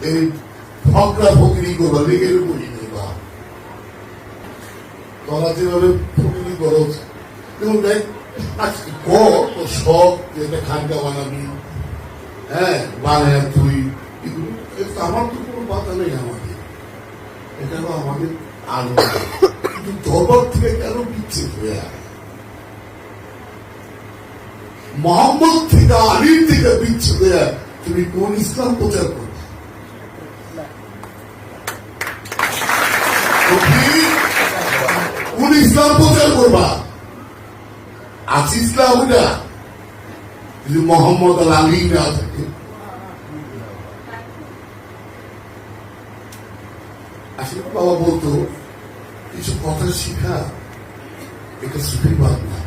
এই ফকরা ফকিরি করবা লেগের বলি নেবা তোরা যেভাবে ফকিরি করো যেমন দেখ আজকে শখ যেটা খানকা বানাবি হ্যাঁ বানায় তুই আমার তো কোনো বাধা নেই আমাদের এটা আমাদের আনন্দ কিন্তু দরবার থেকে কেন বিচ্ছেদ হয়ে আয় মোহাম্মদ থেকে আলীর থেকে বিচ্ছেদ হয়ে আয় তুমি কোন ইসলাম প্রচার করবে কোন ইসলাম প্রচার করবা আছে ইসলাম ওটা যদি মোহাম্মদ আলী না থাকে আসলে বাবা বলতো কিছু কথা শিখা এটা সুফিবাদ না